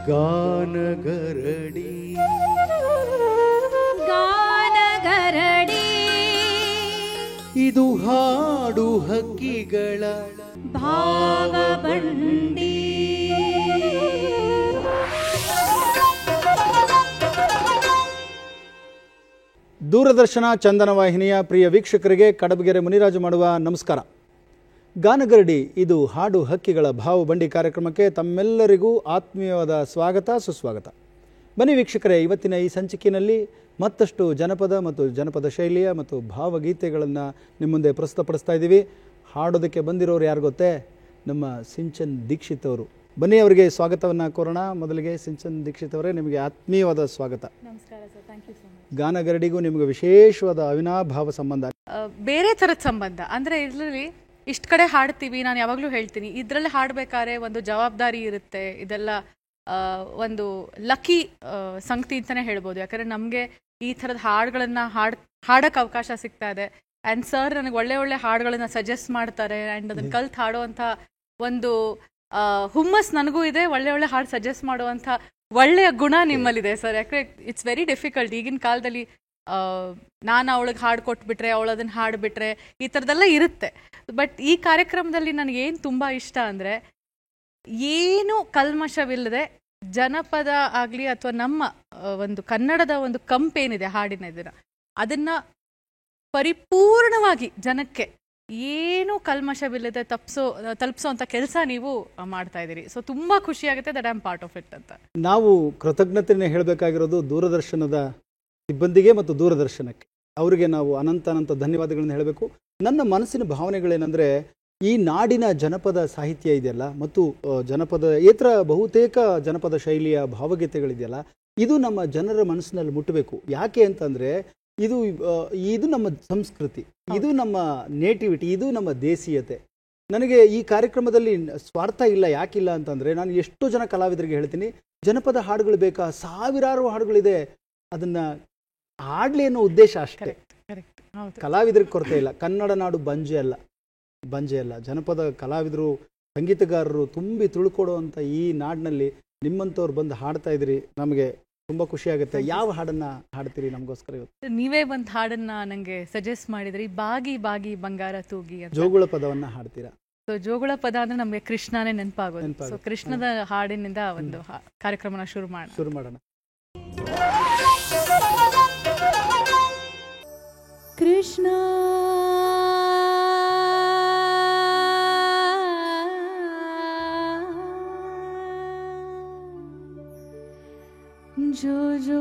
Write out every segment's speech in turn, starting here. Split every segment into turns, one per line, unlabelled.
ಗಾನಗರಡಿ
ಗಾನಗರಡಿ
ಇದು ಹಾಡು ಹಕ್ಕಿಗಳ
ಭಾವಬಂಡಿ.
ದೂರದರ್ಶನ ಚಂದನ ವಾಹಿನಿಯ ಪ್ರಿಯ ವೀಕ್ಷಕರಿಗೆ ಕಡಬಗೆರೆ ಮುನಿರಾಜು ಮಾಡುವ ನಮಸ್ಕಾರ. ಗಾನಗರಡಿ ಇದು ಹಾಡು ಹಕ್ಕಿಗಳ ಭಾವಬಂಡಿ ಕಾರ್ಯಕ್ರಮಕ್ಕೆ ತಮ್ಮೆಲ್ಲರಿಗೂ ಆತ್ಮೀಯವಾದ ಸ್ವಾಗತ ಸುಸ್ವಾಗತ. ಬನ್ನಿ ವೀಕ್ಷಕರೇ, ಇವತ್ತಿನ ಈ ಸಂಚಿಕೆಯಲ್ಲಿ ಮತ್ತಷ್ಟು ಜನಪದ ಮತ್ತು ಜನಪದ ಶೈಲಿಯ ಮತ್ತು ಭಾವಗೀತೆಗಳನ್ನು ನಿಮ್ಮ ಮುಂದೆ ಪ್ರಸ್ತುತಪಡಿಸ್ತಾ ಇದ್ದೀವಿ. ಹಾಡೋದಕ್ಕೆ ಬಂದಿರೋರು ಯಾರು ಗೊತ್ತೇ? ನಮ್ಮ ಸಿಂಚನ್ ದೀಕ್ಷಿತ್ ಅವರು. ಬನ್ನಿ ಅವರಿಗೆ ಸ್ವಾಗತವನ್ನು ಕೋರೋಣ. ಮೊದಲಿಗೆ ಸಿಂಚನ್ ದೀಕ್ಷಿತ್ ಅವರೇ, ನಿಮಗೆ ಆತ್ಮೀಯವಾದ ಸ್ವಾಗತ.
ನಮಸ್ಕಾರ sir, thank you so much.
ಗಾನಗರಡಿಗೂ ನಿಮಗೆ ವಿಶೇಷವಾದ ಅವಿನಾಭಾವ ಸಂಬಂಧ,
ಬೇರೆ ಥರದ ಸಂಬಂಧ ಅಂದರೆ ಇದರಲ್ಲಿ ಇಷ್ಟು ಕಡೆ ಹಾಡ್ತೀವಿ. ನಾನು ಯಾವಾಗಲೂ ಹೇಳ್ತೀನಿ, ಇದರಲ್ಲಿ ಹಾಡಬೇಕಾದ್ರೆ ಒಂದು ಜವಾಬ್ದಾರಿ ಇರುತ್ತೆ. ಇದೆಲ್ಲ ಒಂದು ಲಕ್ಕಿ ಸಂಗತಿ ಅಂತಲೇ ಹೇಳ್ಬೋದು. ಯಾಕಂದರೆ ನಮಗೆ ಈ ಥರದ ಹಾಡುಗಳನ್ನು ಹಾಡೋಕ್ಕೆ ಅವಕಾಶ ಸಿಗ್ತಾ ಇದೆ. ಆ್ಯಂಡ್ ಸರ್ ನನಗೆ ಒಳ್ಳೆ ಒಳ್ಳೆ ಹಾಡುಗಳನ್ನು ಸಜೆಸ್ಟ್ ಮಾಡ್ತಾರೆ. ಆ್ಯಂಡ್ ಅದನ್ನು ಕಲ್ತು ಹಾಡುವಂಥ ಒಂದು ಹುಮ್ಮಸ್ ನನಗೂ ಇದೆ. ಒಳ್ಳೆ ಒಳ್ಳೆ ಹಾಡು ಸಜೆಸ್ಟ್ ಮಾಡುವಂಥ ಒಳ್ಳೆಯ ಗುಣ ನಿಮ್ಮಲ್ಲಿದೆ ಸರ್. ಯಾಕಂದರೆ ಇಟ್ಸ್ ವೆರಿ ಡಿಫಿಕಲ್ಟ್ ಈಗಿನ ಕಾಲದಲ್ಲಿ. ನಾನು ಅವಳಿಗೆ ಹಾಡು ಕೊಟ್ಬಿಟ್ರೆ, ಅವಳು ಅದನ್ನು ಹಾಡಿಬಿಟ್ರೆ, ಈ ಥರದ್ದೆಲ್ಲ ಇರುತ್ತೆ. ಬಟ್ ಈ ಕಾರ್ಯಕ್ರಮದಲ್ಲಿ ನನಗೇನು ತುಂಬ ಇಷ್ಟ ಅಂದರೆ, ಏನು ಕಲ್ಮಶವಿಲ್ಲದೆ ಜನಪದ ಆಗಲಿ ಅಥವಾ ನಮ್ಮ ಒಂದು ಕನ್ನಡದ ಒಂದು ಕಂಪೇನಿದೆ ಹಾಡಿನ ಅದನ್ನು ಪರಿಪೂರ್ಣವಾಗಿ ಜನಕ್ಕೆ ಏನು ಕಲ್ಮಶವಿಲ್ಲದೆ ತಲುಪಿಸೋ ಅಂತ ಕೆಲಸ ನೀವು ಮಾಡ್ತಾ ಇದ್ದೀರಿ. ಸೊ ತುಂಬ ಖುಷಿಯಾಗುತ್ತೆ that I am part of it ಅಂತ.
ನಾವು ಕೃತಜ್ಞತೆಯನ್ನು ಹೇಳಬೇಕಾಗಿರೋದು ದೂರದರ್ಶನದ ಸಿಬ್ಬಂದಿಗೆ ಮತ್ತು ದೂರದರ್ಶನಕ್ಕೆ. ಅವರಿಗೆ ನಾವು ಅನಂತ ಧನ್ಯವಾದಗಳನ್ನು ಹೇಳಬೇಕು. ನನ್ನ ಮನಸ್ಸಿನ ಭಾವನೆಗಳೇನೆಂದರೆ, ಈ ನಾಡಿನ ಜನಪದ ಸಾಹಿತ್ಯ ಇದೆಯಲ್ಲ ಮತ್ತು ಜನಪದ ಬಹುತೇಕ ಜನಪದ ಶೈಲಿಯ ಭಾವಗೀತೆಗಳಿದೆಯಲ್ಲ, ಇದು ನಮ್ಮ ಜನರ ಮನಸ್ಸಿನಲ್ಲಿ ಮುಟ್ಟಬೇಕು. ಯಾಕೆ ಅಂತಂದರೆ ಇದು ನಮ್ಮ ಸಂಸ್ಕೃತಿ, ಇದು ನಮ್ಮ ನೇಟಿವಿಟಿ, ಇದು ನಮ್ಮ ದೇಸೀಯತೆ. ನನಗೆ ಈ ಕಾರ್ಯಕ್ರಮದಲ್ಲಿ ಸ್ವಾರ್ಥ ಇಲ್ಲ. ಯಾಕಿಲ್ಲ ಅಂತಂದರೆ, ನಾನು ಎಷ್ಟೋ ಜನ ಕಲಾವಿದರಿಗೆ ಹೇಳ್ತೀನಿ, ಜನಪದ ಹಾಡುಗಳು ಬೇಕಾ, ಸಾವಿರಾರು ಹಾಡುಗಳಿದೆ, ಅದನ್ನು ಹಾಡಲಿ ಅನ್ನೋ ಉದ್ದೇಶ ಅಷ್ಟೇ. ಕಲಾವಿದರಿಗೆ ಕೊರತೆ ಇಲ್ಲ. ಕನ್ನಡ ನಾಡು ಬಂಜೆ ಅಲ್ಲ. ಜನಪದ ಕಲಾವಿದರು, ಸಂಗೀತಗಾರರು ತುಂಬಿ ತುಳ್ಕೊಡುವಂಥ ಈ ನಾಡಿನಲ್ಲಿ ನಿಮ್ಮಂಥವ್ರು ಬಂದು ಹಾಡ್ತಾ ಇದ್ರಿ. ನಮಗೆ ತುಂಬ ಖುಷಿಯಾಗುತ್ತೆ. ಯಾವ ಹಾಡನ್ನು ಹಾಡ್ತೀರಿ ನಮಗೋಸ್ಕರ ಇವತ್ತು?
ನೀವೇ ಒಂದು ಹಾಡನ್ನು ನನಗೆ ಸಜೆಸ್ಟ್ ಮಾಡಿದ್ರಿ, ಬಾಗಿ ಬಾಗಿ ಬಂಗಾರ ತೂಗಿ ಅಂತ.
ಜೋಗುಳ ಪದವನ್ನು ಹಾಡ್ತೀರಾ?
ಸೊ ಜೋಗುಳ ಪದ ಅಂದರೆ ನಮಗೆ ಕೃಷ್ಣನೇ ನೆನಪಾಗೋದು. ಸೊ ಕೃಷ್ಣದ ಹಾಡಿನಿಂದ ಒಂದು ಕಾರ್ಯಕ್ರಮನ ಶುರು ಮಾಡೋಣ.
ಕೃಷ್ಣ ಜೋ ಜೋ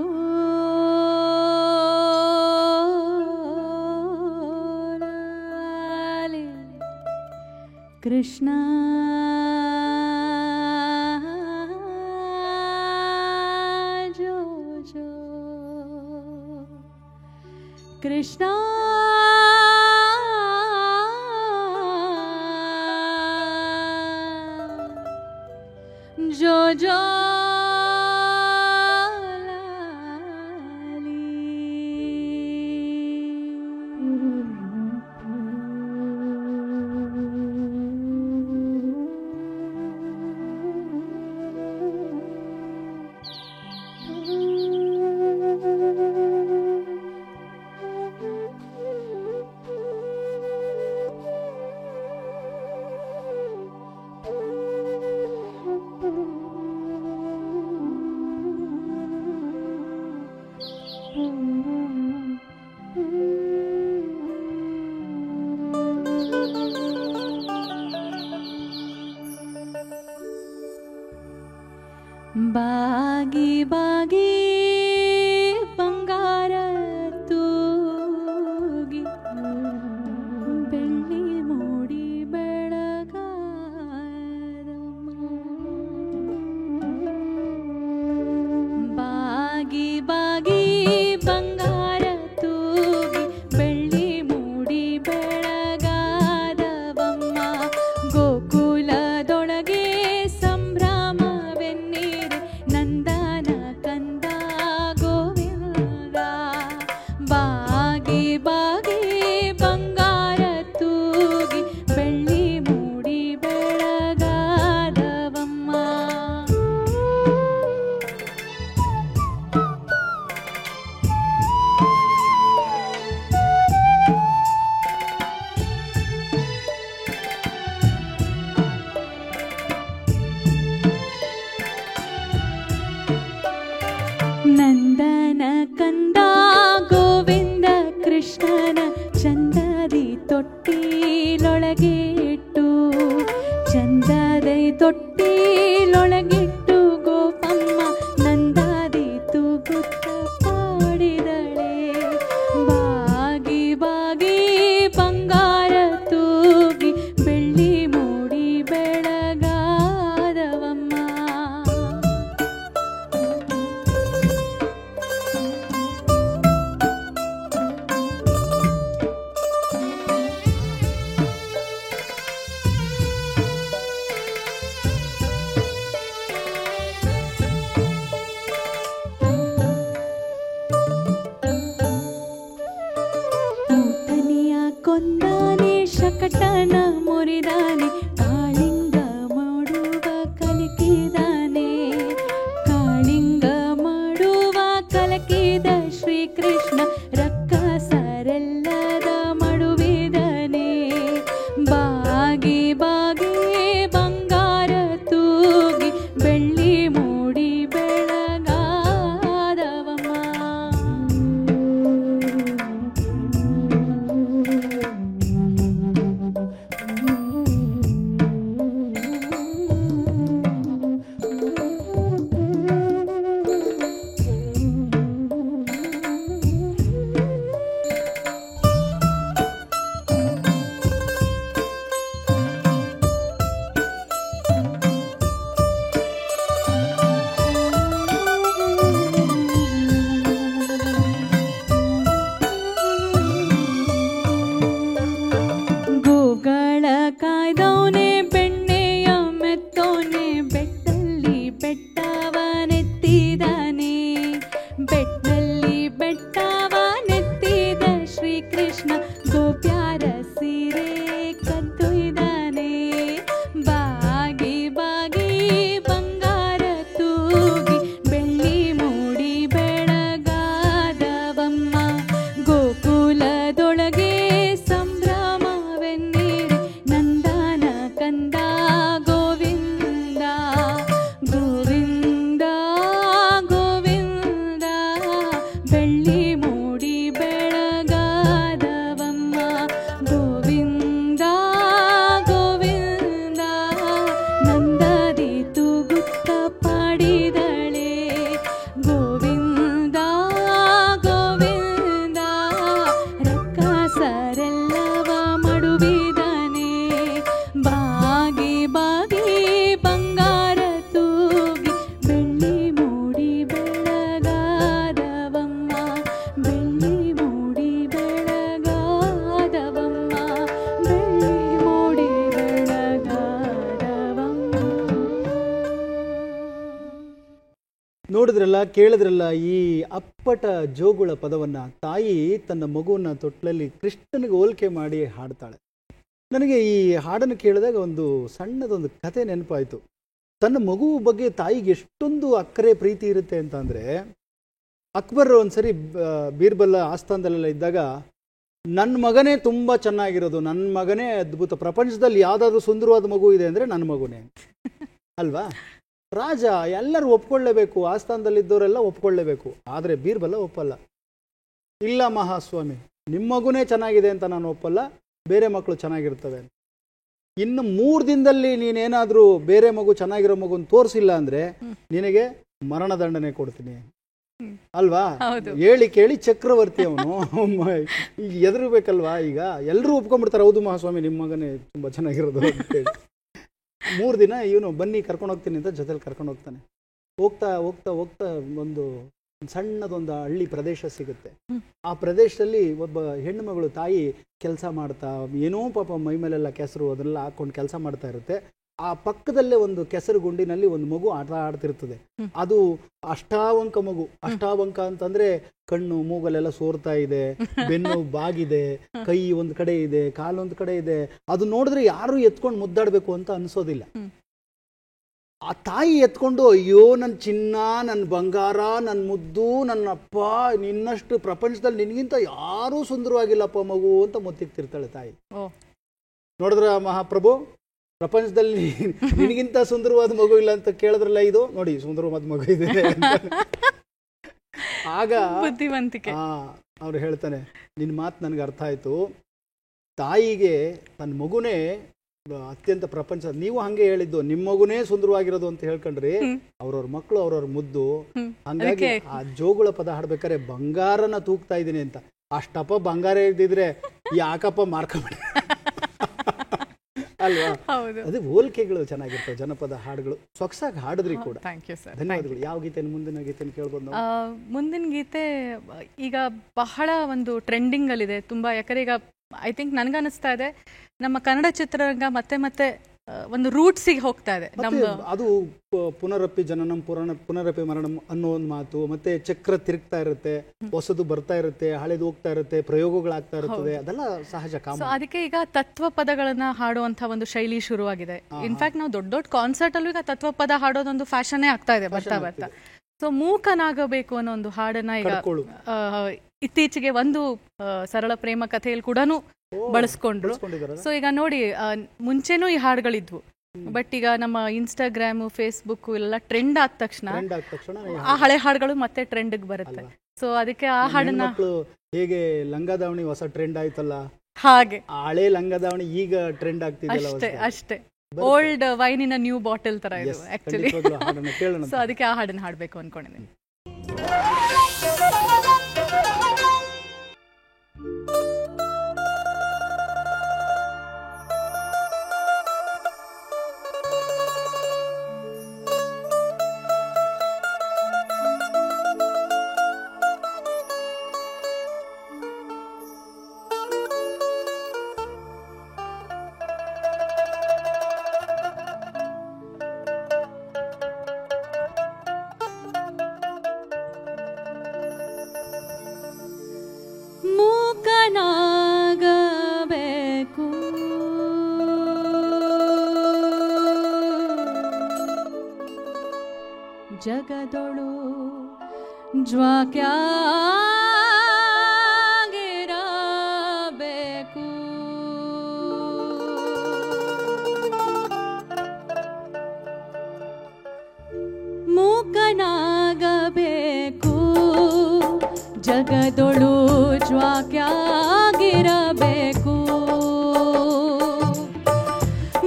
ಕೃಷ್ಣ ಜೋ ಜೋ ಕೃಷ್ಣ ಜೋ ಜೋ ಬಾಗಿ ಬಾಗಿ ಬಂಗಾರ ತೂಗಿ ಬೆಳ್ಳಿ ಮೂಡಿ ಬೆಳಗಾರಮ್ಮ. ಬಾಗಿ ಬಾಗಿ ಬಂಗಾರ ತೂಗಿ ಬೆಳ್ಳಿ ಮೂಡಿ ಬೆಳಗಾದವಮ್ಮ. ಗೋಕುಲದೊಳಗೆ ಸಂಭ್ರಮವೆನ್ನಿದೆ ನಂದನ ಕಂದ ತೊಟ್ಟಿಲೊಳಗಿಟ್ಟು ಗೋಪಮ್ಮ ನಂದಾದಿ ತೂಗುತ್ತ ಪಾಡಿದಳೆ. ಬಾಗಿ ಬಾಗಿ ಬಂಗಾರ ತೂಗಿ ಬೆಳ್ಳಿ ಮೂಡಿ ಬೆಳಗಾದವಮ್ಮ. ತೂತನಿಯ ಕೊಂದಾನೆ ಶಕಟನ ಮುರಿದಾನೆ ಕಾಳಿಂಗ ಮಾಡುವ ಕಲಿಕಿದಾನೆ. ಕಾಳಿಂಗ ಮಾಡುವ ಕಲಕಿದ ಶ್ರೀಕೃಷ್ಣ ರಕ್ಕಸರೆಲ್ಲದ ಮಡುವಿದನೆ. ಬಾಗಿ ಬಾಗಿ ಬಂಗಾರ ತೂಗಿ ಬೆಳ್ಳಿ ಮೂಡಿ ಬೆಳಗಾದವಮ್ಮ. ಗೋಗಳ ಕಾಯ್ದವನೆ ಬೆಣ್ಣೆಯ ಮೆತ್ತೋನೆ ಬೆಟ್ಟಲ್ಲಿ ಬೆಟ್ಟವನೆತ್ತಿದಾನೆ. ಬೆಟ್ಟಲ್ಲಿ ಬೆಟ್ಟವನೆತ್ತಿದ ಶ್ರೀಕೃಷ್ಣ ಗೋಪ್ಯಾರ ಸೀರೆ ಕದ್ದೊಯ್ದಾನೆ. ಬಾಗಿ ಬಾಗಿ ಬಂಗಾರ ತೂಗಿ ಬೆಳ್ಳಿ ಮೂಡಿ ಬೆಳಗಾದವಮ್ಮ. ಗೋಕುಲದೊಳಗೆ ಸಂಭ್ರಮವೆನ್ನಿರಿ ನಂದನ ಕಂದ ಗೋವಿಂದ ಗೋವಿಂದ ಗೋವಿಂದ. ಬೆಳ್ಳಿ ಮೂಡಿ ಬೆಳಗಾದವಮ್ಮ. ಗೋವಿಂದ ಗೋವಿಂದ ನಂದದಿ ತೂಗುತ್ತ ಪಾಡಿದಳೆ. ಗೋವಿಂದ ಗೋವಿಂದ ರಕ್ಕಸರೆಲ್ಲವ ಮಡುವಿದನೆ. ಬಾಗಿ ಬಾಗಿ ಬಂಗಾರ ತೂಗಿ ಬೆಳ್ಳಿ ಮೂಡಿ ಬೆಳಗಾದವಮ್ಮ. ಬೆಳ್ಳಿ ಮೂಡಿ ಬೆಳಗಾದವಮ್ಮ. ಬೆಳ್ಳಿ ಮೂಡಿ ಬೆಳಗಾದವಮ್ಮ.
ನೋಡಿದ್ರಲ್ಲ, ಕೇಳಿದ್ರಲ್ಲ ಈ ಅಪ್ಪಟ ಜೋಗುಳ ಪದವನ್ನ. ತಾಯಿ ತನ್ನ ಮಗುವನ್ನ ತೊಟ್ಲಲ್ಲಿ ಕೃಷ್ಣನಿಗೆ ಹೋಲಿಕೆ ಮಾಡಿ ಹಾಡ್ತಾಳೆ. ನನಗೆ ಈ ಹಾಡನ್ನು ಕೇಳಿದಾಗ ಒಂದು ಸಣ್ಣದೊಂದು ಕತೆ ನೆನಪಾಯಿತು. ತನ್ನ ಮಗು ಬಗ್ಗೆ ತಾಯಿಗೆ ಎಷ್ಟೊಂದು ಅಕ್ಕರೆ ಪ್ರೀತಿ ಇರುತ್ತೆ ಅಂತ ಅಂದರೆ, ಅಕ್ಬರ್ ಒಂದ್ಸರಿ ಬೀರ್ಬಲ್ ಆಸ್ಥಾನದಲ್ಲೆಲ್ಲ ಇದ್ದಾಗ, ನನ್ನ ಮಗನೇ ತುಂಬ ಚೆನ್ನಾಗಿರೋದು, ನನ್ನ ಮಗನೇ ಅದ್ಭುತ, ಪ್ರಪಂಚದಲ್ಲಿ ಯಾವುದಾದ್ರೂ ಸುಂದರವಾದ ಮಗು ಇದೆ ಅಂದರೆ ನನ್ನ ಮಗುನೇ ಅಲ್ವಾ. ರಾಜ ಎಲ್ಲರೂ ಒಪ್ಕೊಳ್ಳೇಬೇಕು, ಆಸ್ಥಾನದಲ್ಲಿದ್ದವರೆಲ್ಲ ಒಪ್ಕೊಳ್ಳೇಬೇಕು. ಆದರೆ ಬೀರ್ಬಲ ಒಪ್ಪಲ್ಲ. ಇಲ್ಲ ಮಹಾಸ್ವಾಮಿ, ನಿಮ್ಮ ಮಗುನೇ ಚೆನ್ನಾಗಿದೆ ಅಂತ ನಾನು ಒಪ್ಪಲ್ಲ, ಬೇರೆ ಮಕ್ಕಳು ಚೆನ್ನಾಗಿರ್ತವೆ. ಇನ್ನು 3 ದಿನದಲ್ಲಿ ನೀನೇನಾದರೂ ಬೇರೆ ಮಗು ಚೆನ್ನಾಗಿರೋ ಮಗುನ ತೋರಿಸಿಲ್ಲ ಅಂದರೆ ನಿನಗೆ ಮರಣದಂಡನೆ ಕೊಡ್ತೀನಿ ಅಲ್ವಾ. ಹೇಳಿ ಕೇಳಿ ಚಕ್ರವರ್ತಿ ಅವನು. ಈಗ ಎದುರಬೇಕಲ್ವಾ. ಈಗ ಎಲ್ಲರೂ ಒಪ್ಕೊಂಡ್ಬಿಡ್ತಾರೆ, ಹೌದು ಮಹಾಸ್ವಾಮಿ ನಿಮ್ಮ ಮಗನೇ ತುಂಬ ಚೆನ್ನಾಗಿರೋದು ಅಂತೇಳಿ. 3 ದಿನ ಇವನು ಬನ್ನಿ ಕರ್ಕೊಂಡು ಹೋಗ್ತೀನಿ ಅಂತ ಜೊತೆಲಿ ಕರ್ಕೊಂಡು ಹೋಗ್ತಾನೆ. ಹೋಗ್ತಾ ಹೋಗ್ತಾ ಹೋಗ್ತಾ ಒಂದು ಸಣ್ಣದೊಂದು ಹಳ್ಳಿ ಪ್ರದೇಶ ಸಿಗುತ್ತೆ. ಆ ಪ್ರದೇಶದಲ್ಲಿ ಒಬ್ಬ ಹೆಣ್ಣು ಮಗಳು ತಾಯಿ ಕೆಲಸ ಮಾಡ್ತಾ, ಏನೋ ಪಾಪ ಮೈ ಮೇಲೆಲ್ಲ ಕೆಸರು ಅದೆಲ್ಲ ಹಾಕೊಂಡು ಕೆಲಸ ಮಾಡ್ತಾ ಇರುತ್ತೆ. ಆ ಪಕ್ಕದಲ್ಲೇ ಒಂದು ಕೆಸರು ಗುಂಡಿನಲ್ಲಿ ಒಂದು ಮಗು ಆಟ ಆಡ್ತಿರ್ತದೆ. ಅದು ಅಷ್ಟಾವಂಕ ಮಗು. ಅಷ್ಟಾವಂಕ ಅಂತಂದ್ರೆ ಕಣ್ಣು ಮೂಗಲೆಲ್ಲ ಸೋರ್ತಾ ಇದೆ, ಬೆನ್ನು ಬಾಗಿದೆ, ಕೈ ಒಂದ್ ಕಡೆ ಇದೆ, ಕಾಲೊಂದ್ ಕಡೆ ಇದೆ. ಅದು ನೋಡಿದ್ರೆ ಯಾರು ಎತ್ಕೊಂಡು ಮುದ್ದಾಡ್ಬೇಕು ಅಂತ ಅನ್ಸೋದಿಲ್ಲ. ಆ ತಾಯಿ ಎತ್ಕೊಂಡು, ಅಯ್ಯೋ ನನ್ನ ಚಿನ್ನ, ನನ್ನ ಬಂಗಾರ, ನನ್ನ ಮುದ್ದು, ನನ್ನ ಅಪ್ಪ, ನಿನ್ನಷ್ಟು ಪ್ರಪಂಚದಲ್ಲಿ ನಿನಗಿಂತ ಯಾರೂ ಸುಂದರವಾಗಿಲ್ಲಪ್ಪ ಮಗು ಅಂತ ಮುತ್ತಿಕ್ತಿರ್ತಾಳೆ ತಾಯಿ. ನೋಡಿದ್ರ ಮಹಾಪ್ರಭು, ಪ್ರಪಂಚದಲ್ಲಿ ನಿನಗಿಂತ ಸುಂದರವಾದ ಮಗು ಇಲ್ಲ ಅಂತ ಕೇಳಿದ್ರಲ್ಲ, ಇದು ನೋಡಿ ಸುಂದರವಾದ ಮಗು ಇದೆ. ಆಗ
ಬುದ್ಧಿವಂತಿಕೆ.
ಅವ್ರು ಹೇಳ್ತಾನೆ, ನಿನ್ನ ಮಾತು ನನಗೆ ಅರ್ಥ ಆಯ್ತು. ತಾಯಿಗೆ ತನ್ನ ಮಗುನೇ ಅತ್ಯಂತ ಪ್ರಪಂಚ ನೀವು ಹಂಗೆ ಹೇಳಿದ್ದು ನಿಮ್ಮ ಮಗುನೇ ಸುಂದರವಾಗಿರೋದು ಅಂತ ಹೇಳ್ಕೊಂಡ್ರಿ ಅವ್ರವ್ರ ಮಕ್ಕಳು ಅವ್ರವ್ರ ಮುದ್ದು. ಹಂಗಾಗಿ ಆ ಜೋಗುಳ ಪದ ಹಾಡ್ಬೇಕಾದ್ರೆ ಬಂಗಾರನ ತೂಗ್ತಾ ಇದೀನಿ ಅಂತ, ಅಷ್ಟಪ್ಪ ಬಂಗಾರ ಇದ್ದಿದ್ರೆ ಯಾಕಪ್ಪ ಮಾರ್ಕೊಂಬಿಡ ಅಲ್ವಾ? ಅದೇ ಹೋಲಿಕೆಗಳು ಚೆನ್ನಾಗಿರ್ತವೆ, ಜನಪದ ಹಾಡುಗಳು ಸೊಗಸಾಗಿ ಹಾಡಿದ್ರಿ ಕೂಡ. ಧನ್ಯವಾದಗಳು. ಯಾವ ಗೀತೆ ಮುಂದಿನ ಗೀತೆ ಕೇಳ್ಬೋದು ನಾವು?
ಮುಂದಿನ ಗೀತೆ ಈಗ ಬಹಳ ಒಂದು ಟ್ರೆಂಡಿಂಗ್ ಅಲ್ಲಿದೆ ತುಂಬಾ. ಯಾಕಂದ್ರೆ ಈಗ ಐ ಥಿಂಕ್ ನನ್ಗನ್ನಿಸ್ತಾ ಇದೆ ನಮ್ಮ ಕನ್ನಡ ಚಿತ್ರರಂಗ ಮತ್ತೆ ಮತ್ತೆ ಒಂದು ರೂಟ್ಸಿಗೆ ಹೋಗ್ತಾ ಇದೆ. ನಮ್ಮ
ಅದು ಪುನರಪಿ ಜನನಂ ಪುನರಪಿ ಮರಣಂ ಅನ್ನೋ ಒಂದು ಮಾತು, ಮತ್ತೆ ಚಕ್ರ ತಿರುಗ್ತಾ ಇರುತ್ತೆ, ಹೊಸದು ಬರ್ತಾ ಇರುತ್ತೆ, ಹಳೆದು ಹೋಗ್ತಾ ಇರುತ್ತೆ, ಪ್ರಯೋಗಗಳಾಗ್ತಾ ಇರ್ತದೆ, ಅದೆಲ್ಲ ಸಹಜ ಕಾಮ.
ಸೊ ಅದಕ್ಕೆ ಈಗ ತತ್ವ ಪದಗಳನ್ನ ಹಾಡುವಂತ ಒಂದು ಶೈಲಿ ಶುರುವಾಗಿದೆ. ಇನ್ಫ್ಯಾಕ್ಟ್ ನಾವು ದೊಡ್ಡ ದೊಡ್ಡ ಕಾನ್ಸರ್ಟ್ ಅಲ್ಲೂ ಈಗ ತತ್ವ ಪದ ಹಾಡೋದೊಂದು ಫ್ಯಾಷನ್ನೇ ಆಗ್ತಾ ಇದೆ ಬರ್ತಾ ಬರ್ತಾ. ಸೊ ಮೂಕನಾಗಬೇಕು ಅನ್ನೋ ಒಂದು ಹಾಡನ್ನ ಈಗ ಇತ್ತೀಚೆಗೆ ಒಂದು ಸರಳ ಪ್ರೇಮ ಕಥೆಯಲ್ಲಿ ಕೂಡ ಬಳಸ್ಕೊಂಡ್ರು. ಸೊ ಈಗ ನೋಡಿ, ಮುಂಚೆನೂ ಈ ಹಾಡುಗಳಿದ್ವು, ಬಟ್ ಈಗ ನಮ್ಮ ಇನ್ಸ್ಟಾಗ್ರಾಮ್ ಫೇಸ್ಬುಕ್ ಎಲ್ಲ ಟ್ರೆಂಡ್ ಆದ ತಕ್ಷಣ ಆ ಹಳೆ ಹಾಡುಗಳು ಮತ್ತೆ ಟ್ರೆಂಡ್ ಬರುತ್ತೆ. ಸೊ ಅದಕ್ಕೆ ಆ ಹಾಡನ್ನ
ಹೇಗೆ ಲಂಗದಾವಣಿ ಹೊಸ ಟ್ರೆಂಡ್ ಆಯ್ತಲ್ಲ,
ಹಾಗೆ
ಹಳೆ ಲಂಗದಾವಣಿ ಈಗ ಟ್ರೆಂಡ್ ಆಗ್ತಿದೆ
ಅಷ್ಟೇ. ಓಲ್ಡ್ ವೈನಿನ ನ್ಯೂ ಬಾಟಲ್ ತರ ಇದು ಆಕ್ಚುಲಿ. ಸೊ ಅದಕ್ಕೆ ಆ ಹಾಡನ್ನ ಹಾಡ್ಬೇಕು ಅನ್ಕೊಂಡಿದ್ದೀನಿ.
ಮೂಕನಾಗಬೇಕು ಜಗದೊಳು ಜ್ವಾಕ್ಯಾಗಿರಬೇಕು ಮೂಕನಾಗಬೇಕು ಜಗದೊಳು ಜ್ವಾಕ್ಯಾಗಿರಬೇಕು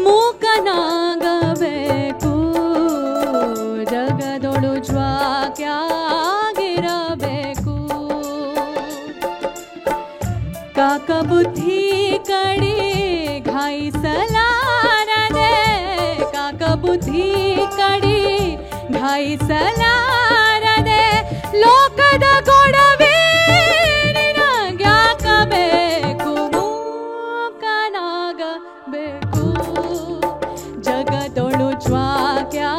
ಮೂಕನಾಗಬೇಕು ಜಗದೊಳು ಜ್ವಾಕ್ಯಾಗಿರಬೇಕು ಕಾಕ ಬುದ್ಧಿ ಕಡಿ ಘಾಯಿಸಲಾರದೆ ಕಾಕ ಬುದ್ಧಿ ಕಡಿ ಘಾಯಿಸಲಾರದೆ ಲೋಕದ ಗೊಡವೆ ನಿನಗ್ಯಾಕಬೇಕು ಮೂಕನಾಗಬೇಕು ಜಗದೊಳು ಜ್ವಾಕ್ಯಾಗಿರಬೇಕು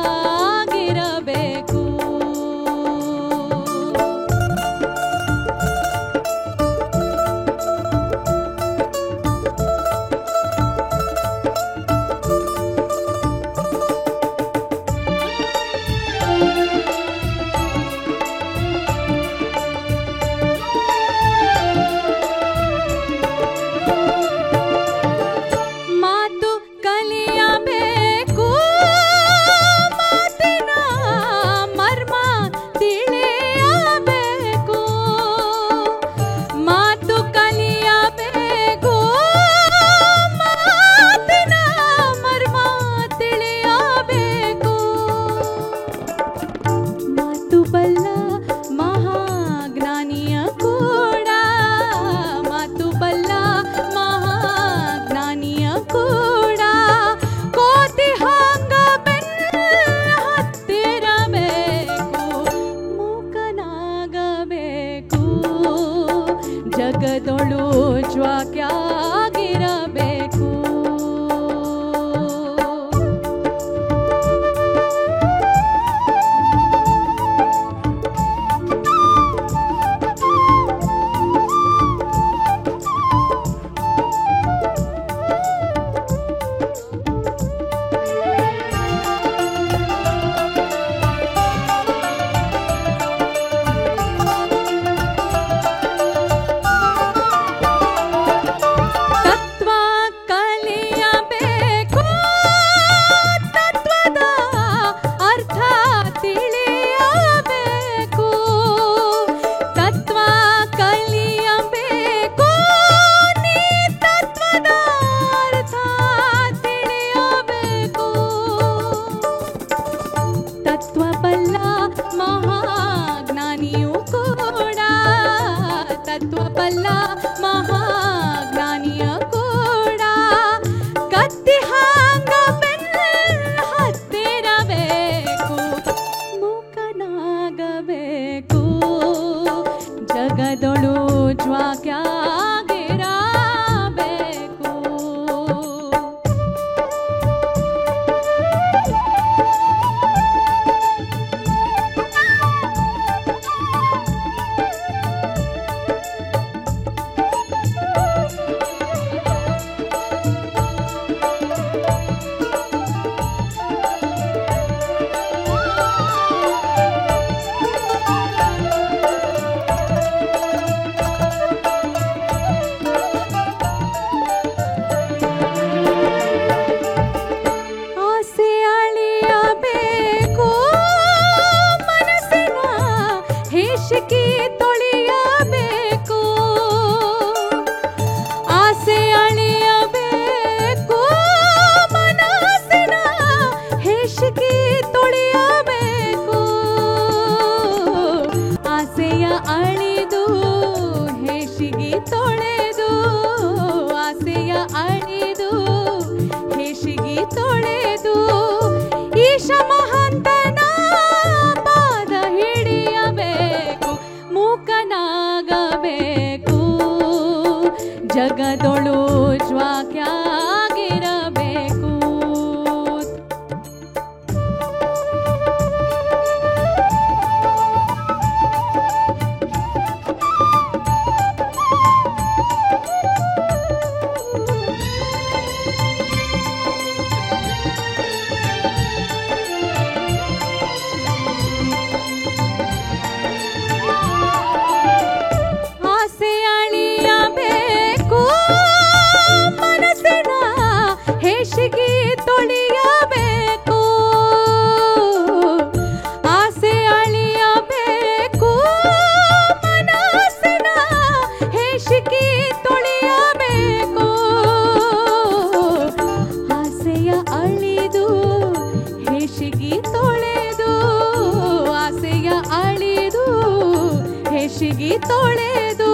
ತೊಳೆದು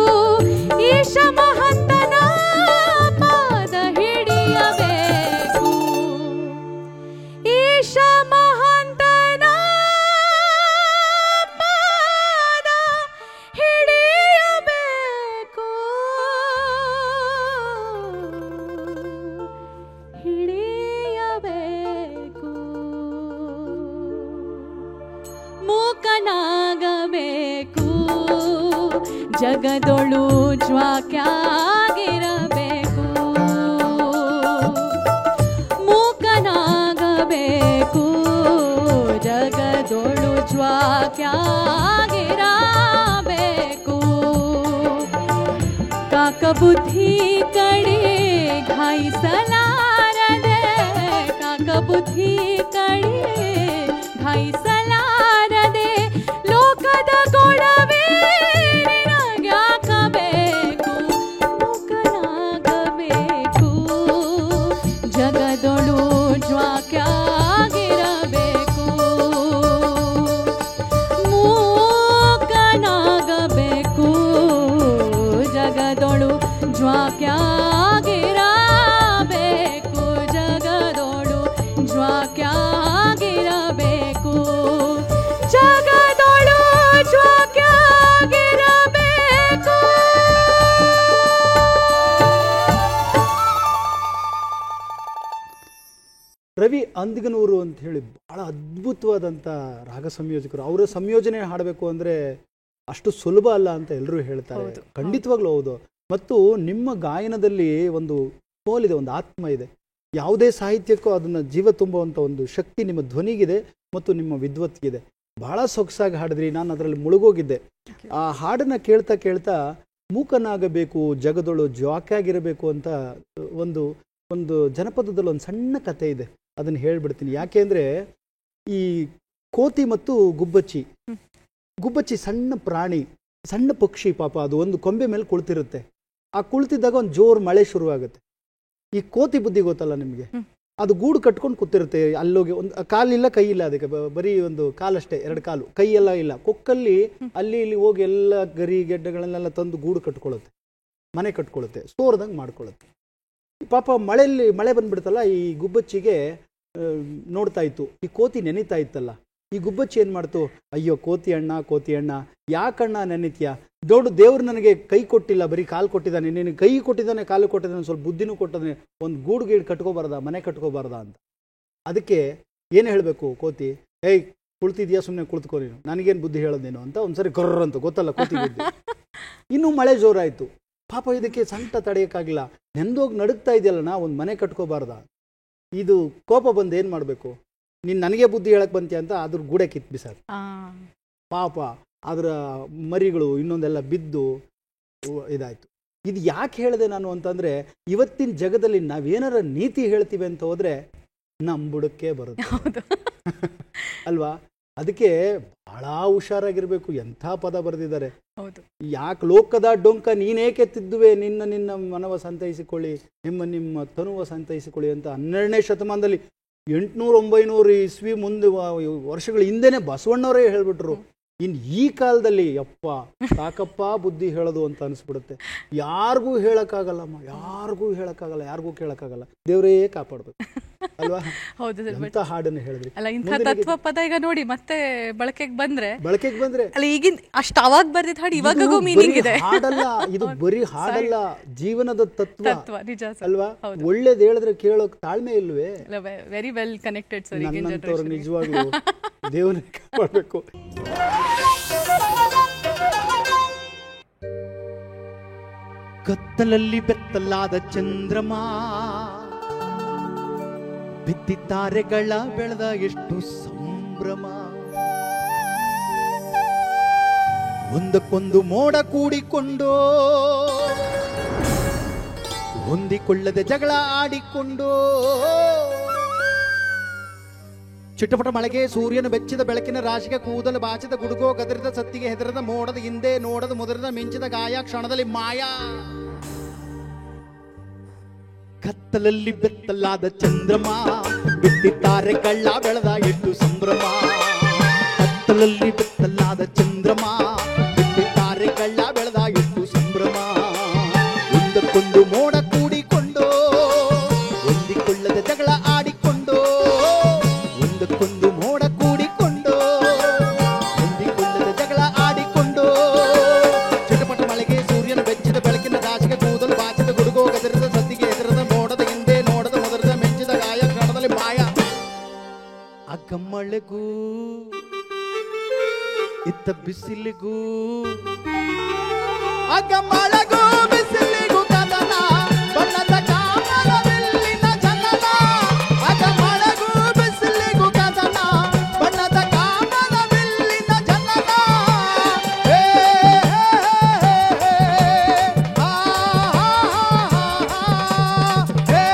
ಈಶ ಮಹಂತನ ಪಾದ ಹಿಡಿಯಬೇಕು. ಈಶ ಮಹಂತನ ಪಾದ ಹಿಡಿಯಬೇಕು. ಹಿಡಿಯಬೇಕು. ಮೂಕನಾಗಬೇಕು, ಜಗದೊಳು ಜ್ವಾಕ್ಯಾಗಿರಬೇಕು. ಮೂಕನಾಗಬೇಕು, ಜಗದೊಳು ಜ್ವಾಕ್ಯಾಗಿರಬೇಕು. ಕಾಕಬುದ್ಧಿ ಕಡೆ ಘಾಯಿಸಲಾರದೆ, ಕಾಕಬುದ್ಧಿ ಕಡೆ ಘಾಯಿಸಲಾರದೆ, ಲೋಕದ ಗೊಡವೆ ನಿನಗ್ಯಾಕಬೇಕು. ಮೂಕನಾಗಬೇಕು, ಜಗದೊಳು ಜ್ವಾಕ್ಯಾಗಿರಬೇಕು. ಮೂಕನಾಗಬೇಕು, ಜಗದೊಳು ಜ್ವಾಕ್ಯಾಗಿರಬೇಕು. ಜಗದೊಳು ಜ್ವಾಕ್ಯಾಗಿರಬೇಕು. ಜಗದೊಳು ಜ್ವಾಕ್ಯಾಗಿರಬೇಕು.
ರವಿ ಅಂದಿಗನೂರು ಅಂತ ಹೇಳಿ ಬಹಳ ಅದ್ಭುತವಾದಂಥ ರಾಗ ಸಂಯೋಜಕರು. ಅವರ ಸಂಯೋಜನೆ ಹಾಡಬೇಕು ಅಂದರೆ ಅಷ್ಟು ಸುಲಭ ಅಲ್ಲ ಅಂತ ಎಲ್ಲರೂ ಹೇಳ್ತಾರೆ. ಖಂಡಿತವಾಗ್ಲೂ ಹೌದು. ಮತ್ತು ನಿಮ್ಮ ಗಾಯನದಲ್ಲಿ ಒಂದು ಸೋಲಿದೆ, ಒಂದು ಆತ್ಮ ಇದೆ. ಯಾವುದೇ ಸಾಹಿತ್ಯಕ್ಕೂ ಅದನ್ನು ಜೀವ ತುಂಬುವಂಥ ಒಂದು ಶಕ್ತಿ ನಿಮ್ಮ ಧ್ವನಿಗಿದೆ ಮತ್ತು ನಿಮ್ಮ ವಿದ್ವತ್ಗಿದೆ. ಬಹಳ ಸೊಗಸಾಗಿ ಹಾಡಿದ್ರಿ. ನಾನು ಅದರಲ್ಲಿ ಮುಳುಗೋಗಿದ್ದೆ. ಆ ಹಾಡನ್ನು ಕೇಳ್ತಾ ಕೇಳ್ತಾ ಮೂಕನಾಗಬೇಕು, ಜಗದೊಳು ಜ್ವಾಕ್ಯಾಗಿರಬೇಕು ಅಂತ ಒಂದು ಒಂದು ಜನಪದದಲ್ಲಿ ಒಂದು ಸಣ್ಣ ಕತೆ ಇದೆ. ಅದನ್ನು ಹೇಳ್ಬಿಡ್ತೀನಿ. ಯಾಕೆಂದರೆ ಈ ಕೋತಿ ಮತ್ತು ಗುಬ್ಬಚ್ಚಿ, ಗುಬ್ಬಚ್ಚಿ ಸಣ್ಣ ಪ್ರಾಣಿ, ಸಣ್ಣ ಪಕ್ಷಿ. ಪಾಪ ಅದು ಒಂದು ಕೊಂಬೆ ಮೇಲೆ ಕುಳಿತಿರುತ್ತೆ. ಆ ಕುಳಿತಿದ್ದಾಗ ಒಂದು ಜೋರು ಮಳೆ ಶುರುವಾಗುತ್ತೆ. ಈ ಕೋತಿ ಬುದ್ಧಿ ಗೊತ್ತಲ್ಲ ನಿಮಗೆ, ಅದು ಗೂಡು ಕಟ್ಕೊಂಡು ಕೂತಿರುತ್ತೆ. ಅಲ್ಲೋಗಿ ಒಂದು ಕಾಲಿಲ್ಲ ಕೈ ಇಲ್ಲ, ಅದಕ್ಕೆ ಬರೀ ಒಂದು ಕಾಲಷ್ಟೇ, 2 ಕಾಲು, ಕೈ ಎಲ್ಲ ಇಲ್ಲ. ಕೊಕ್ಕಲ್ಲಿ ಅಲ್ಲಿ ಇಲ್ಲಿ ಹೋಗಿ ಎಲ್ಲ ಗರಿ ಗೆಡ್ಡೆಗಳನ್ನೆಲ್ಲ ತಂದು ಗೂಡು ಕಟ್ಕೊಳ್ಳುತ್ತೆ, ಮನೆ ಕಟ್ಕೊಳ್ಳುತ್ತೆ, ಸೋರ್ದಂಗೆ ಮಾಡ್ಕೊಳ್ಳುತ್ತೆ. ಪಾಪ ಮಳೆ ಬಂದ್ಬಿಡ್ತಲ್ಲ, ಈ ಗುಬ್ಬಚ್ಚಿಗೆ ನೋಡ್ತಾ ಇತ್ತು. ಈ ಕೋತಿ ನೆನೀತಾ ಇತ್ತಲ್ಲ. ಈ ಗುಬ್ಬಚ್ಚಿ ಏನು ಮಾಡ್ತು, ಅಯ್ಯೋ ಕೋತಿ ಅಣ್ಣ, ಕೋತಿ ಅಣ್ಣ, ಯಾಕಣ್ಣ ನೆನಿತ್ಯ? ದೊಡ್ಡ ದೇವ್ರು ನನಗೆ ಕೈ ಕೊಟ್ಟಿಲ್ಲ, ಬರೀ ಕಾಲು ಕೊಟ್ಟಿದ್ದಾನೆ. ನಿನಗೆ ಕೈ ಕೊಟ್ಟಿದ್ದಾನೆ, ಕಾಲು ಕೊಟ್ಟಿದ್ದಾನೆ, ಸ್ವಲ್ಪ ಬುದ್ಧಿನೂ ಕೊಟ್ಟಿದ್ದಾನೆ. ಒಂದು ಗೂಡು ಗೀಡು ಕಟ್ಕೋಬಾರ್ದ, ಮನೆ ಕಟ್ಕೋಬಾರ್ದ ಅಂತ. ಅದಕ್ಕೆ ಏನು ಹೇಳಬೇಕು ಕೋತಿ, ಏಯ್ ಕುಳ್ತಿದ್ಯಾ, ಸುಮ್ಮನೆ ಕುಳಿತುಕೋ ನೀನು, ನನಗೇನು ಬುದ್ಧಿ ಹೇಳೋದೇನು ಅಂತ ಒಂದ್ಸರಿ ಕರ್ರ ಅಂತ, ಗೊತ್ತಲ್ಲ ಕೋತಿ ಬುದ್ಧಿ. ಇನ್ನೂ ಮಳೆ ಜೋರಾಯಿತು. ಪಾಪ ಇದಕ್ಕೆ ಸಂಕಟ ತಡೆಯೋಕ್ಕಾಗಿಲ್ಲ. ನೆಂದೋಗಿ ನಡುಗ್ತಾ ಇದೆಯಲ್ಲ, ಒಂದು ಮನೆ ಕಟ್ಕೋಬಾರ್ದ. ಇದು ಕೋಪ ಬಂದು ಏನು ಮಾಡಬೇಕು, ನೀನು ನನಗೆ ಬುದ್ಧಿ ಹೇಳಕ್ಕೆ ಬಂತೀಯ ಅಂತ ಅದ್ರ ಗೂಡೆ ಕಿತ್ತು ಬಿಸಾಕ. ಪಾಪ ಅದರ ಮರಿಗಳು ಇನ್ನೊಂದೆಲ್ಲ ಬಿದ್ದು ಇದಾಯಿತು. ಇದು ಯಾಕೆ ಹೇಳಿದೆ ನಾನು ಅಂತಂದರೆ, ಇವತ್ತಿನ ಜಗದಲ್ಲಿ ನಾವೇನಾರ ನೀತಿ ಹೇಳ್ತೀವಿ ಅಂತ ಹೋದರೆ ನಂಬುಡಕ್ಕೆ ಬರುತ್ತೆ ಅಲ್ವಾ? ಅದಕ್ಕೆ ಬಹಳ ಹುಷಾರಾಗಿರ್ಬೇಕು. ಎಂಥ ಪದ ಬರೆದಿದ್ದಾರೆ. ಯಾಕೆ ಲೋಕದ ಡೊಂಕ ನೀನೇಕೆ ತಿದ್ದುವೆ, ನಿನ್ನ ಮನವ ಸಂತೈಸಿಕೊಳ್ಳಿ, ನಿಮ್ಮ ತನುವ ಸಂತೈಸಿಕೊಳ್ಳಿ ಅಂತ 12ನೇ ಶತಮಾನದಲ್ಲಿ 800-900 ಇಸ್ವಿ ಮುಂದೆ ವರ್ಷಗಳ ಹಿಂದೆನೆ ಬಸವಣ್ಣವರೇ ಹೇಳ್ಬಿಟ್ರು. ಇನ್ನು ಈ ಕಾಲದಲ್ಲಿ ಯಪ್ಪ ಸಾಕಪ್ಪ ಬುದ್ಧಿ ಹೇಳೋದು ಅಂತ ಅನಿಸ್ಬಿಡುತ್ತೆ. ಯಾರಿಗೂ ಹೇಳಕ್ಕಾಗಲ್ಲಮ್ಮ, ಯಾರಿಗೂ ಹೇಳಕ್ಕಾಗಲ್ಲ, ಯಾರಿಗೂ ಕೇಳಕ್ಕಾಗಲ್ಲ. ದೇವರೇ ಕಾಪಾಡ್ಬೇಕು ಅಲ್ವಾ?
ಹೌದು.
ಎಂತ ಹಾಡನ್ನು ಹೇಳಿದ್ರಿ.
ಅಲ್ಲ, ಇಂಥ ತತ್ವ ಪದ ಈಗ ನೋಡಿ ಮತ್ತೆ ಬಳಕೆಗೆ ಬಂದ್ರೆ
ಅಲ್ಲ,
ಈಗಿನ ಅಷ್ಟು ಅವಾಗ ಬರ್ದಿದ್ದ ಹಾಡು ಇವಾಗೂ ಮೀನಿಂಗ್ ಇದೆ.
ಹಾಡಲ್ಲ ಇದು, ಬರೀ ಹಾಡಲ್ಲ, ಜೀವನದ ತತ್ವ
ನಿಜ
ಅಲ್ವಾ? ಒಳ್ಳೇದು ಹೇಳಿದ್ರೆ ಕೇಳೋಕ್ ತಾಳ್ಮೆ ಇಲ್ವೇ?
Very well connected sir.
ನನ್ನಂತವ್ರು ನಿಜವಾಗ್ಲೂ ದೇವರನ್ನ ಕಾಪಾಡಬೇಕು. ಕತ್ತಲಲ್ಲಿ ಬೆತ್ತಲಾದ ಚಂದ್ರಮ, ಬಿತ್ತಿತ್ತಾರೆಗಳ ಬೆಳೆದ ಎಷ್ಟು ಸಂಭ್ರಮ. ಒಂದಕ್ಕೊಂದು ಮೋಡ ಕೂಡಿಕೊಂಡು, ಹೊಂದಿಕೊಳ್ಳದೆ ಜಗಳ ಆಡಿಕೊಂಡು, ಚಿಟ್ಟಪಟ ಮಳೆಗೆ ಸೂರ್ಯನ ಬೆಚ್ಚಿದ ಬೆಳಕಿನ ರಾಶಿಗೆ ಕೂದಲು ಬಾಚಿದ ಗುಡುಗೋ ಗದರಿದ ಸತ್ತಿಗೆ ಹೆದರದ ಮೋಡದ ಹಿಂದೆ ನೋಡದ ಮುದರದ ಮಿಂಚಿದ ಗಾಯ ಕ್ಷಣದಲ್ಲಿ ಮಾಯಾ. ಕತ್ತಲಲ್ಲಿ ಬೆತ್ತಲಾದ ಚಂದ್ರಮ, ಬಿತ್ತಿದ್ದಾರೆ ಕಳ್ಳ ಬೆಳೆದ ಎಷ್ಟು ಸಂಭ್ರಮ. ಕತ್ತಲಲ್ಲಿ ಬೆತ್ತಲಾದ ಚಂದ್ರಮ, ಬಿತ್ತಿದ್ದಾರೆ ಕಳ್ಳ ಬೆಳೆದ
ಅಗ್ಗ ಮಳೆಗೂ ಇತ್ತ ಬಿಸಿಲಿಗೂ ಅಗ್ಗ ಮಳೆಗೂ ಬಿಸಿಲಿಗೂ ಕದನ ಬಣ್ಣದ ಕಾಮನವಿಲ್ಲಿನ ಜನನ ಅಗ್ಗ ಮಳೆಗೂ ಬಿಸಿಲಿಗೂ ಕದನ ಬಣ್ಣದ ಕಾಮನವಿಲ್ಲಿನ ಜನನ ಹೇ ಆ ಹೇ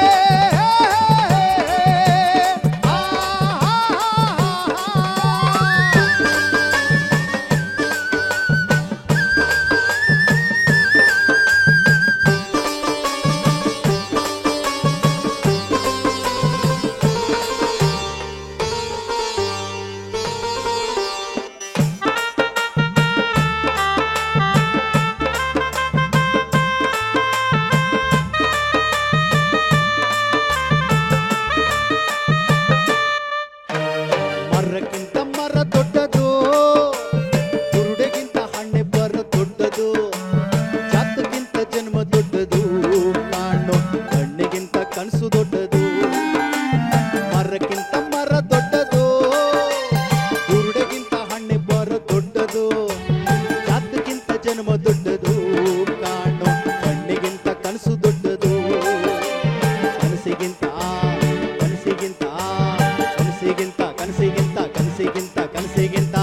ಮರಕ್ಕಿಂತ ಮರ ದೊಡ್ಡದು, ಕುರುಡೆಗಿಂತ ಹಣ್ಣೆ ಬರ ದೊಡ್ಡದು, ಜಾತಕ್ಕಿಂತ ಜನ್ಮ ದೊಡ್ಡದು, ಕಾಣೋ ಕಣ್ಣಿಗಿಂತ ಕನಸು ದೊಡ್ಡದು. ಮರಕ್ಕಿಂತ ಮರ ದೊಡ್ಡದು, ಕುರುಡೆಗಿಂತ ಹಣ್ಣೆ ಬರ ದೊಡ್ಡದು, ಜಾತಕ್ಕಿಂತ ಜನ್ಮ ದೊಡ್ಡದು, ಕಾಣೋ ಕಣ್ಣಿಗಿಂತ ಕನಸು ದೊಡ್ಡದು. ಕನಸಿಗಿಂತ ಕನಸಿಗಿಂತ ಕನಸಿಗಿಂತ ಕನಸಿಗಿಂತ ಕನಸಿಗಿಂತ ಕನಸಿಗಿಂತ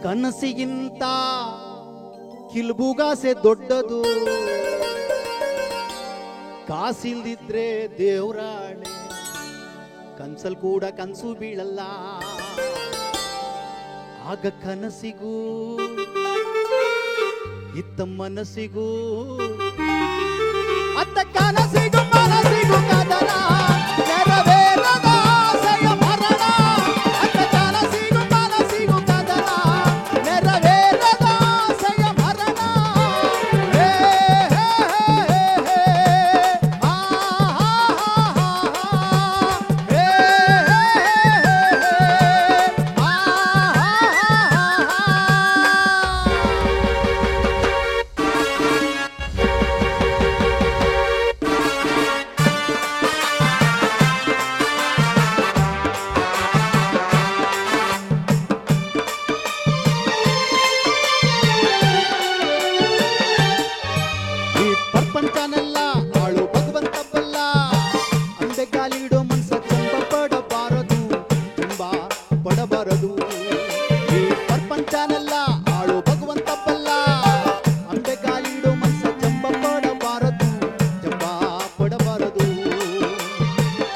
ಕನಸಿಗಿಂತ ಕಿಲ್ಬುಗಾಸೆ ದೊಡ್ಡದು. ಕಾಸಿಲ್ದಿದ್ರೆ ದೇವ್ರಾಣೆ ಕನ್ಸಲ್ ಕೂಡ ಕನ್ಸು ಬೀಳಲ್ಲ. ಆಗ ಕನಸಿಗೂ ಇತ್ತ ಮನಸ್ಸಿಗೂ ಅತ್ತ ಕನಸಿಗೂ ಮನಸ್ಸಿಗೂ ಕದನ ನೆರವೇರದ ಆಸೆಯ ಮರಣ. ಅತ್ತ ಕನಸಿಗೂ ಮನಸ್ಸಿಗೂ ಕದನ ನೆರವೇರದ ಆಸೆಯ ಮರಣ. ಹೇ ಹೇ ಹೇ ಆ ಹೇ ಈ ಪ್ರಪಂಚನೆಲ್ಲ ಆಳು ಭಗವಂತ ಬಲ್ಲ. ಅಂಬೆಗಾಲಿಡೋ ಮನ್ಸ ತುಂಬ ಪಡಬಾರದು, ತುಂಬ ಪಡಬಾರದು. ಈ ಪ್ರಪಂಚನೆಲ್ಲ ಆಳು ಭಗವಂತ ಬಲ್ಲ. ಅಂಬೆಗಾಲಿಡೋ ಮನ್ಸ ತುಂಬ ಪಡಬಾರದು, ತುಂಬ ಪಡಬಾರದು.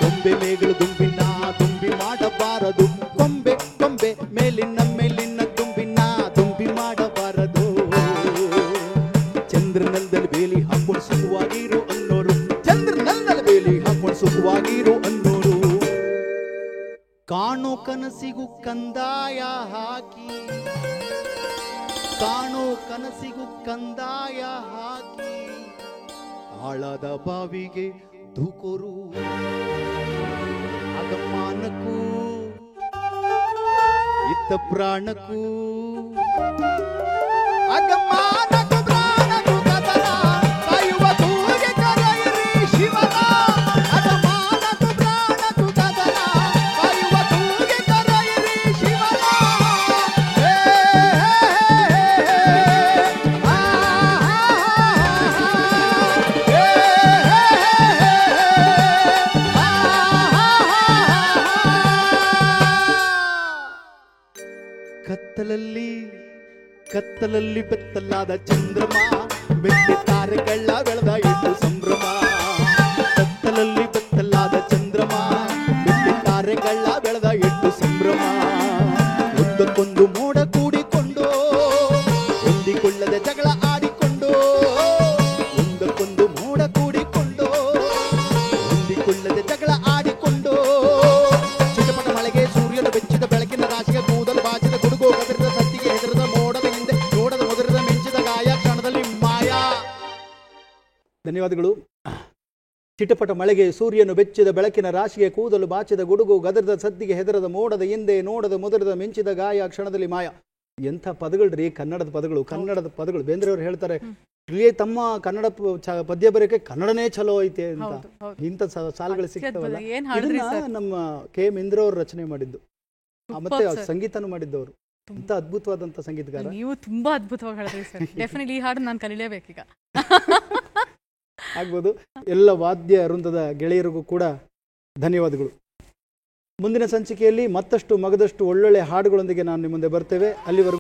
ಕೊಂಬೆ ಮೇಗಳು ದುಂಬಿನ ದುಂಬಿ ಮಾಡಬಾರದು, ಕೊಂಬೆ ಕೊಂಬೆ ಮೇಲಿನ ಮೇಲಿನ ದುಂಬಿನ ದುಂಬಿ ಮಾಡಬಾರದು. ಚಂದ್ರನಲ್ದಲ್ಲಿ ಬೇಲಿ ಹಾಕೊಂಡು ಸುಖವಾಗಿರು ಅನ್ನೋರು, ಚಂದ್ರನಲ್ದಲ್ಲಿ ಬೇಲಿ ಹಾಕೊಂಡು ಸುಖವಾಗಿರು ಅನ್ನೋರು. ಕಾಣೋ ಕನಸಿಗೂ ಕಂದಾಯ ಹಾಕಿ, ಕಾಣೋ ಕನಸಿಗೂ ಕಂದಾಯ ಹಾಕಿ, ಆಳದ ಬಾವಿಗೆ ದೂಕೋರು. ಅಗಮಾನಕ್ಕೂ ಇತ್ತ ಪ್ರಾಣಕ್ಕೂ ಅಗಮಾನಕ್ಕೂ ಪ್ರಾಣಕ್ಕೂ ಕದನ ಕಾಯುವ ತೂಗೆ ಕರೆಯಿರಿ ಶಿವನ. ಅಗಮಾನಕ್ಕೂ ಪ್ರಾಣಕ್ಕೂ ಕದನ ಕಾಯುವ ತೂಗೆ ಕರೆಯಿರಿ ಶಿವನ. ಹೇ ಆ ಹೇ ಕತ್ತಲಲ್ಲಿ ಕತ್ತಲಲ್ಲಿ ಬೆತ್ತಲಾದ ಚಂದ್ರಮ, ಬೆಟ್ಟಿ ತಾರೆಗಳ ಬೆಳೆದ ಇಟ್ಟು ಸಂಭ್ರಮ. ಕತ್ತಲಲ್ಲಿ ಬೆತ್ತಲಾದ ಚಂದ್ರಮ, ಬೆಟ್ಟಿ ತಾರೆಗಳ ಬೆಳೆದ ಇಟ್ಟು ಸಂಭ್ರಮ. ಒಂದಕ್ಕೊಂದು ಮೋಡ ಕೂಡಿಕೊಂಡು ಹೊಂದಿಕೊಳ್ಳದೆ ಜಗಳ ಆಡಿಕೊಂಡು, ಒಂದಕ್ಕೊಂದು ಮೋಡ ಕೂಡಿಕೊಂಡು ಹೊಂದಿಕೊಳ್ಳದೆ ಜಗಳ ಆಡಿಕೊಂಡು. ಚಿಟಪಟ ಮಳೆಗೆ ಸೂರ್ಯನ ಬೆಚ್ಚಿದ ಬೆಳಕಿನ ರಾಶಿಗೆ ಕೂದಲು ಬಾಚಿದ ಗುಡುಗು ಗದರಿದ ಸತ್ತಿಗೆ ಹೆದರದ ಮೋಡದ ಹಿಂದೆ ನೋಡದ ಮೊದಲಿದ ಮಿಂಚಿದ ಗಾಯ ಕ್ಷಣದಲ್ಲಿ ಮಾಯ.
ಧನ್ಯವಾದಗಳು. ಚಿಟಪಟ ಮಳೆಗೆ ಸೂರ್ಯನು ಬೆಚ್ಚಿದ ಬೆಳಕಿನ ರಾಶಿಗೆ ಕೂದಲು ಬಾಚಿದ ಗುಡುಗು ಗದರದ ಸದ್ದಿಗೆ ಹೆದರದ ಮೋಡದ ಹಿಂದೆ ನೋಡದ ಮುದರದ ಮಿಂಚಿದ ಗಾಯ ಕ್ಷಣದಲ್ಲಿ ಮಾಯ. ಎಂಥ ಪದಗಳ್ರಿ ಕನ್ನಡದ ಪದಗಳು. ಕನ್ನಡದ ಪದಗಳು ಬೇಂದ್ರೆಯವರು ಹೇಳ್ತಾರೆ, ಇಲ್ಲಿ ತಮ್ಮ ಕನ್ನಡ ಪದ್ಯ ಬರೆಯಕ್ಕೆ ಕನ್ನಡನೇ ಚಲೋ ಐತೆ ಅಂತ
ಹೌದು, ಹೌದು.
ಇಂಥ ಸಾಲುಗಳು ಸಿಗ್ತಾವಲ್ಲ.
ಏನ್ ಹಾಡಿದ್ರಿ
ಇದನ್ನ
ಸರ್?
ನಮ್ಮ ಕೆ ಎಂ ಇಂದ್ರ ಅವರು ರಚನೆ ಮಾಡಿದ್ದು. ಮತ್ತೆ
Superb, sir.
ಸಂಗೀತನೂ ಮಾಡಿದ್ದವರು. ಇಂಥ ಅದ್ಭುತವಾದಂಥ ಸಂಗೀತಗಾರ.
ನೀವು ತುಂಬಾ ಅದ್ಭುತವಾಗಿ ಹೇಳಿದ್ರಿ ಸರ್. ಡೆಫಿನೆಟ್ಲಿ ಈ ಹಾಡು ನಾನು ಕಲಿಲೇಬೇಕೀಗ.
ಆಗ್ಬೋದು. ಎಲ್ಲ ವಾದ್ಯ ವೃಂದದ ಗೆಳೆಯರಿಗೂ ಕೂಡ ಧನ್ಯವಾದಗಳು. ಮುಂದಿನ ಸಂಚಿಕೆಯಲ್ಲಿ ಮತ್ತಷ್ಟು ಮಗದಷ್ಟು ಒಳ್ಳೊಳ್ಳೆ ಹಾಡುಗಳೊಂದಿಗೆ ನಾನು ನಿಮ್ಮ ಮುಂದೆ ಬರ್ತೇವೆ. ಅಲ್ಲಿವರೆಗೂ